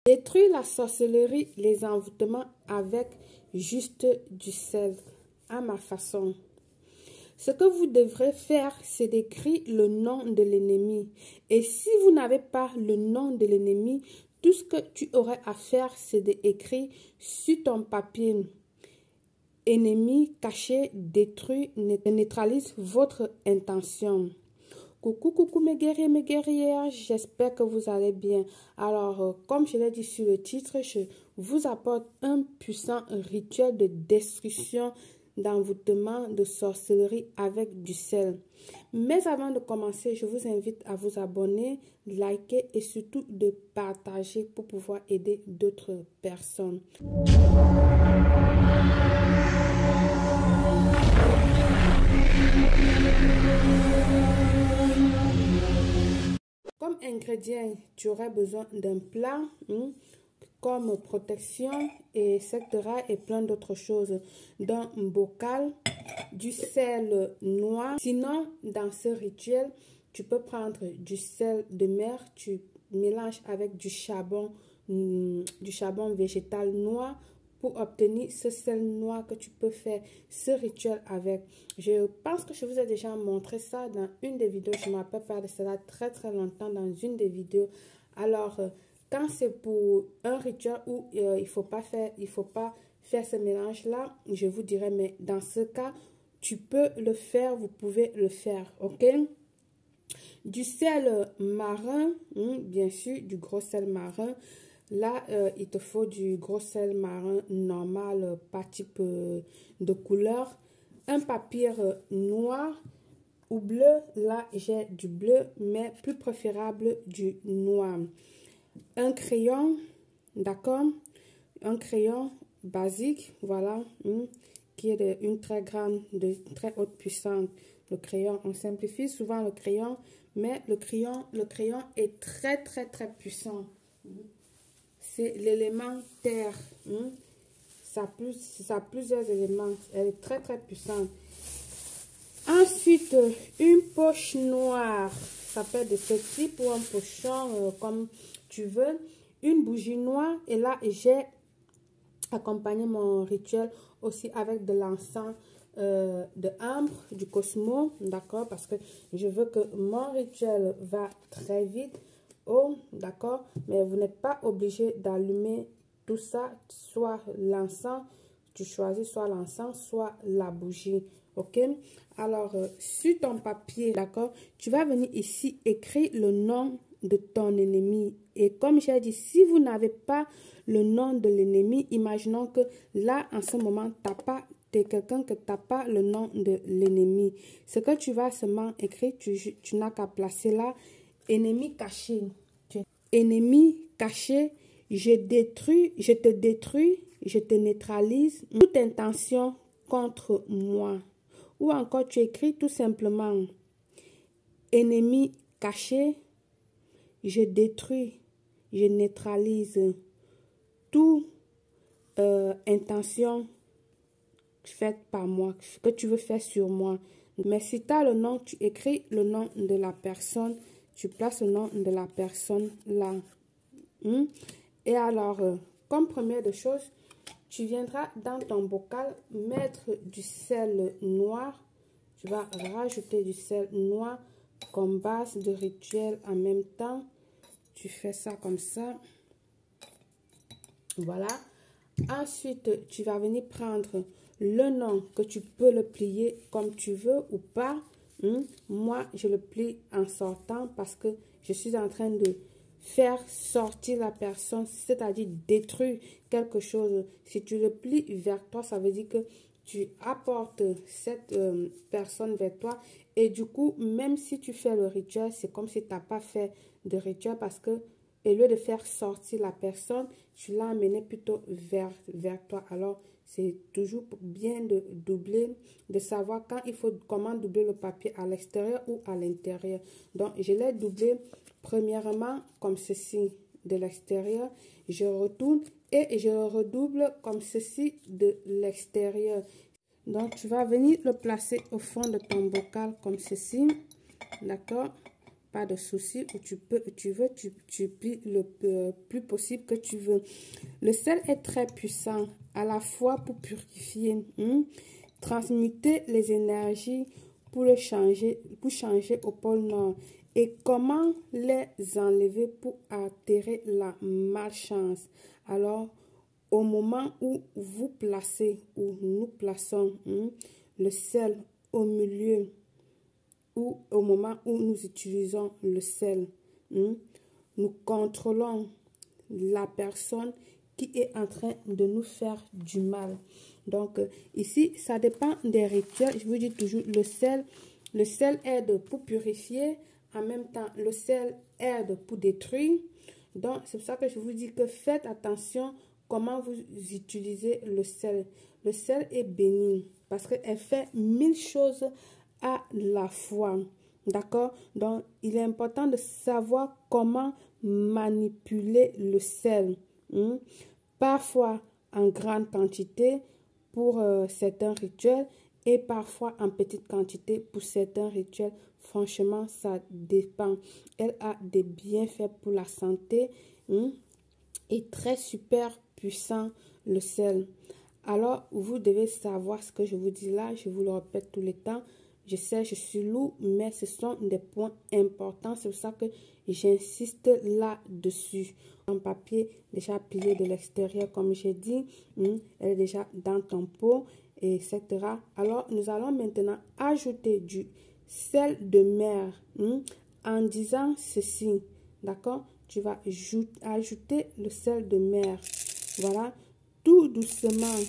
Détruire la sorcellerie, les envoûtements avec juste du sel, à ma façon. Ce que vous devrez faire, c'est d'écrire le nom de l'ennemi. Et si vous n'avez pas le nom de l'ennemi, tout ce que tu aurais à faire, c'est d'écrire sur ton papier. Ennemi caché, détruit, neutralise votre intention. Coucou mes guerriers, mes guerrières, j'espère que vous allez bien. Alors, comme je l'ai dit sur le titre, je vous apporte un puissant rituel de destruction, d'envoûtement, de sorcellerie avec du sel. Mais avant de commencer, je vous invite à vous abonner, liker et surtout de partager pour pouvoir aider d'autres personnes. Comme ingrédient, tu aurais besoin d'un plat comme protection, etc. et plein d'autres choses. D'un bocal, du sel noir. Sinon, dans ce rituel, tu peux prendre du sel de mer, tu mélanges avec du charbon végétal noir pour obtenir ce sel noir que tu peux faire ce rituel avec. Je pense que je vous ai déjà montré ça dans une des vidéos. Je ne m'appelle pas de cela très longtemps dans une des vidéos. Alors, quand c'est pour un rituel où il faut pas faire ce mélange-là, je vous dirais, mais dans ce cas, tu peux le faire, vous pouvez le faire, ok? Du sel marin, bien sûr, du gros sel marin. Là, il te faut du gros sel marin normal, pas type de couleur. Un papier noir ou bleu. Là, j'ai du bleu, mais plus préférable du noir. Un crayon, d'accord? Un crayon basique, voilà, qui est de très haute puissance. Le crayon, on simplifie souvent le crayon, mais le crayon est très puissant. C'est l'élément terre. Ça a plusieurs éléments. Elle est très puissante. Ensuite, une poche noire. Ça peut être de ce type ou un pochon, comme tu veux. Une bougie noire. Et là, j'ai accompagné mon rituel aussi avec de l'encens de ambre, du Cosmo. D'accord? Parce que je veux que mon rituel va très vite. Oh, d'accord, mais vous n'êtes pas obligé d'allumer tout ça, soit l'encens, tu choisis soit l'encens, soit la bougie, ok? Alors, sur ton papier, d'accord, tu vas venir ici écrire le nom de ton ennemi. Et comme j'ai dit, si vous n'avez pas le nom de l'ennemi, imaginons que là, en ce moment, tu es quelqu'un que tu n'as pas le nom de l'ennemi. Ce que tu vas seulement écrire, tu n'as qu'à placer là. Ennemi caché. Ennemi caché, je te détruis, je te neutralise. Toute intention contre moi. Ou encore tu écris tout simplement ennemi caché, je détruis, je neutralise toute intention faite par moi, que tu veux faire sur moi. Mais si tu as le nom, tu écris le nom de la personne. Tu places le nom de la personne là. Et alors, comme première de choses, tu viendras dans ton bocal mettre du sel noir. Tu vas rajouter du sel noir comme base de rituel en même temps. Tu fais ça comme ça. Voilà. Ensuite, tu vas venir prendre le nom que tu peux le plier comme tu veux ou pas. Moi, je le plie en sortant parce que je suis en train de faire sortir la personne, c'est-à-dire détruire quelque chose. Si tu le plies vers toi, ça veut dire que tu apportes cette personne vers toi. Et du coup, même si tu fais le rituel, c'est comme si tu n'as pas fait de rituel parce que au lieu de faire sortir la personne, tu l'as amené plutôt vers toi. Alors, c'est toujours bien de doubler, de savoir comment doubler le papier à l'extérieur ou à l'intérieur. Donc, je l'ai doublé premièrement comme ceci de l'extérieur. Je retourne et je redouble comme ceci de l'extérieur. Donc, tu vas venir le placer au fond de ton bocal comme ceci. D'accord? pas de souci, ou tu plies le plus possible que tu veux. Le sel est très puissant, à la fois pour purifier, transmuter les énergies pour changer au pôle Nord. Et comment les enlever pour attirer la malchance? Alors, au moment où vous placez, où nous plaçons le sel au milieu, ou au moment où nous utilisons le sel, nous contrôlons la personne qui est en train de nous faire du mal. Donc, ici, ça dépend des rituels. Je vous dis toujours, le sel aide pour purifier. En même temps, le sel aide pour détruire. Donc, c'est pour ça que je vous dis que faites attention comment vous utilisez le sel. Le sel est béni parce qu'elle fait 1000 choses à la fois. D'accord? Donc, il est important de savoir comment manipuler le sel. Parfois en grande quantité pour certains rituels et parfois en petite quantité pour certains rituels. Franchement, ça dépend. Elle a des bienfaits pour la santé et très super puissant le sel. Alors, vous devez savoir ce que je vous dis là. Je vous le répète tout le temps. Je sais, je suis lourd, mais ce sont des points importants. C'est pour ça que j'insiste là-dessus. Un papier déjà plié de l'extérieur, comme j'ai dit, elle est déjà dans ton pot, etc. Alors, nous allons maintenant ajouter du sel de mer en disant ceci. D'accord? Tu vas ajouter le sel de mer. Voilà. Tout doucement,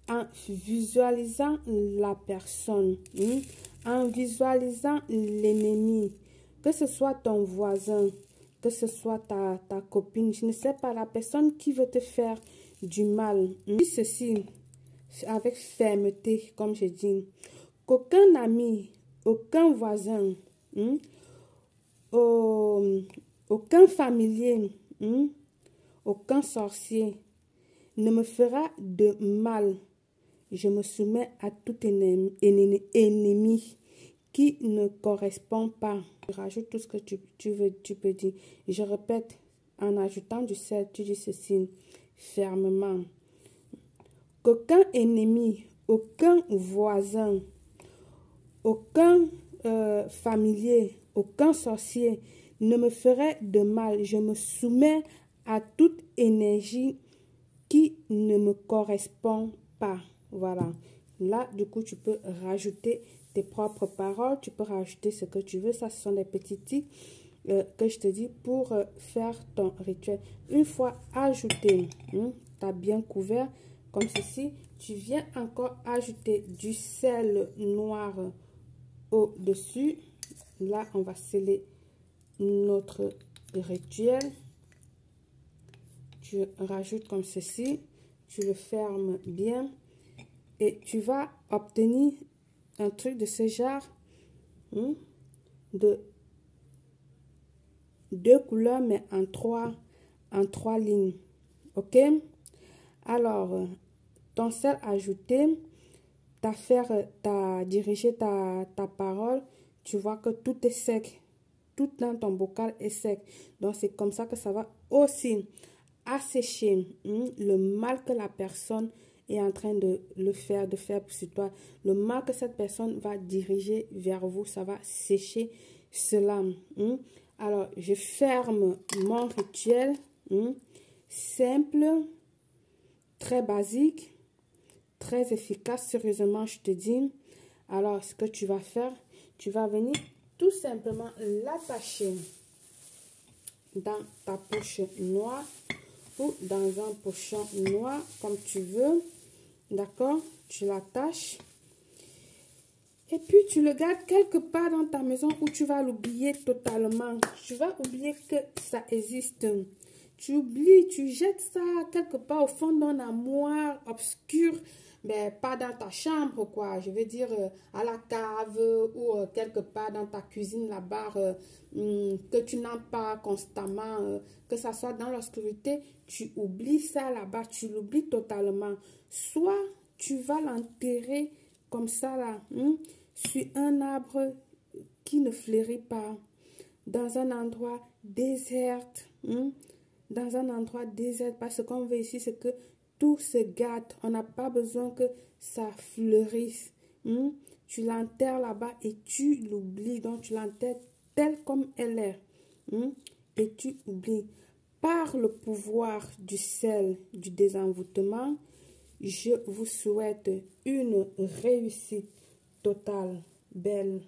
en visualisant la personne, en visualisant l'ennemi, que ce soit ton voisin, que ce soit ta copine, je ne sais pas, la personne qui veut te faire du mal. Dis ceci avec fermeté, comme je dis, qu'aucun ami, aucun voisin, aucun familier, aucun sorcier ne me fera de mal. Je me soumets à tout ennemi qui ne correspond pas. Je rajoute tout ce que tu veux, tu peux dire. Je répète, en ajoutant du sel, tu dis ceci fermement. Qu'aucun ennemi, aucun voisin, aucun familier, aucun sorcier ne me ferait de mal. Je me soumets à toute énergie qui ne me correspond pas. Voilà. Là, du coup, tu peux rajouter tes propres paroles. Tu peux rajouter ce que tu veux. Ça, ce sont des petits tips que je te dis pour faire ton rituel. Une fois ajouté, tu as bien couvert comme ceci. Tu viens encore ajouter du sel noir au-dessus. Là, on va sceller notre rituel. Tu rajoutes comme ceci, tu le fermes bien et tu vas obtenir un truc de ce genre de 2 couleurs mais en trois lignes. Ok? Alors, ton sel ajouté, t'as dirigé ta parole, tu vois que tout est sec, tout dans ton bocal est sec. Donc, c'est comme ça que ça va aussi assécher le mal que la personne est en train de faire sur toi. Le mal que cette personne va diriger vers vous, ça va sécher cela. Alors, je ferme mon rituel simple, très basique, très efficace, sérieusement, je te dis. Alors, ce que tu vas faire, tu vas venir tout simplement l'attacher dans ta poche noire ou dans un pochon noir, comme tu veux. D'accord? Tu l'attaches. Et puis, tu le gardes quelque part dans ta maison où tu vas l'oublier totalement. Tu vas oublier que ça existe. Tu oublies, tu jettes ça quelque part au fond d'un armoire obscur. Mais pas dans ta chambre, quoi. Je veux dire, à la cave ou quelque part dans ta cuisine là-bas, que tu n'as pas constamment, que ça soit dans l'obscurité, tu oublies ça là-bas, tu l'oublies totalement. Soit tu vas l'enterrer comme ça là, sur un arbre qui ne fleurit pas. dans un endroit désert. Dans un endroit désert, parce qu'on veut ici, c'est que tout se gâte. On n'a pas besoin que ça fleurisse. Tu l'enterres là-bas et tu l'oublies. Donc, tu l'enterres telle comme elle est. Et tu oublies. Par le pouvoir du sel, du désenvoûtement, je vous souhaite une réussite totale. Belle.